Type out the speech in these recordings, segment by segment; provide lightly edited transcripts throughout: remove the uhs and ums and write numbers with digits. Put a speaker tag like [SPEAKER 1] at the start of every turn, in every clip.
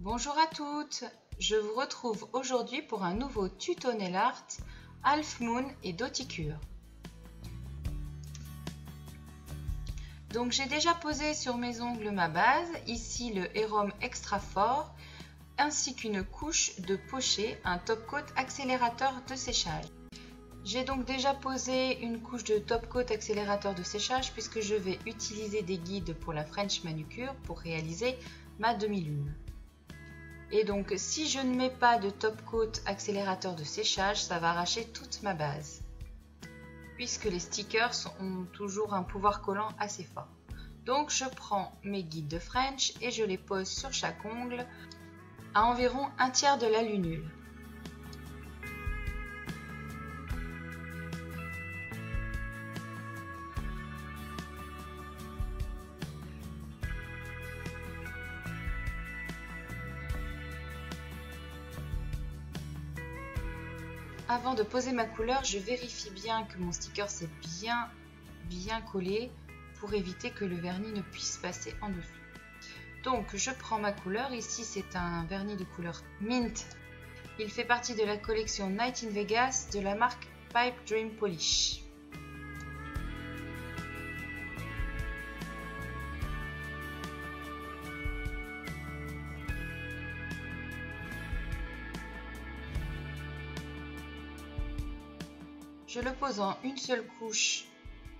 [SPEAKER 1] Bonjour à toutes, je vous retrouve aujourd'hui pour un nouveau tuto nail art Half Moon et Doticure. Donc j'ai déjà posé sur mes ongles ma base, ici le Hérom Extra Fort, ainsi qu'une couche de poché, un top coat accélérateur de séchage. J'ai donc déjà posé une couche de top coat accélérateur de séchage puisque je vais utiliser des guides pour la French manucure pour réaliser ma demi-lune. Et donc si je ne mets pas de top coat accélérateur de séchage, ça va arracher toute ma base, puisque les stickers ont toujours un pouvoir collant assez fort. Donc je prends mes guides de French et je les pose sur chaque ongle à environ un tiers de la lunule. Avant de poser ma couleur, je vérifie bien que mon sticker est bien collé pour éviter que le vernis ne puisse passer en dessous. Donc je prends ma couleur, ici c'est un vernis de couleur Mint. Il fait partie de la collection Night in Vegas de la marque Pipe Dream Polish. Je le pose en une seule couche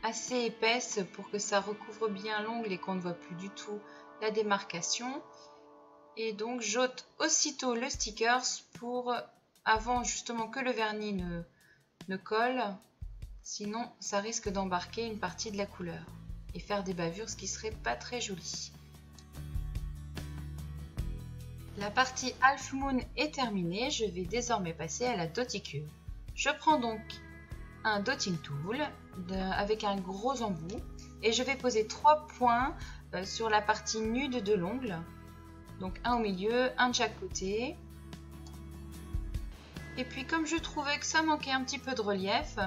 [SPEAKER 1] assez épaisse pour que ça recouvre bien l'ongle et qu'on ne voit plus du tout la démarcation. Et donc j'ôte aussitôt le sticker avant justement que le vernis ne colle. Sinon ça risque d'embarquer une partie de la couleur et faire des bavures, ce qui serait pas très joli. La partie Half Moon est terminée, je vais désormais passer à la doticure. Je prends donc un dotting tool avec un gros embout et je vais poser 3 points sur la partie nude de l'ongle, donc un au milieu, un de chaque côté. Et puis comme je trouvais que ça manquait un petit peu de relief,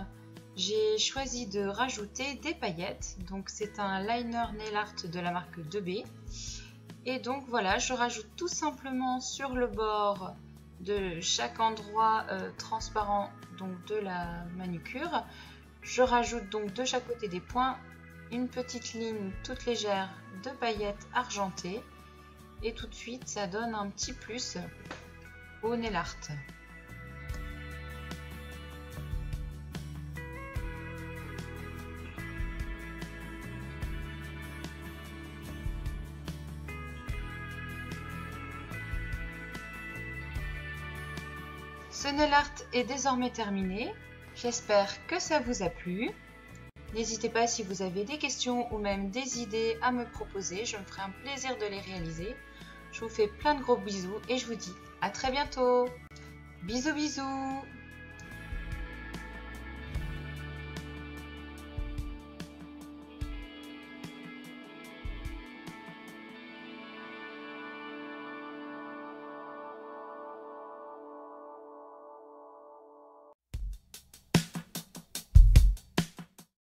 [SPEAKER 1] j'ai choisi de rajouter des paillettes. Donc c'est un liner nail art de la marque 2B et donc voilà, je rajoute tout simplement sur le bord de chaque endroit transparent donc de la manucure. Je rajoute donc de chaque côté des points une petite ligne toute légère de paillettes argentées et tout de suite ça donne un petit plus au nail art. Ce nail art est désormais terminé. J'espère que ça vous a plu. N'hésitez pas si vous avez des questions ou même des idées à me proposer. Je me ferai un plaisir de les réaliser. Je vous fais plein de gros bisous et je vous dis à très bientôt. Bisous bisous.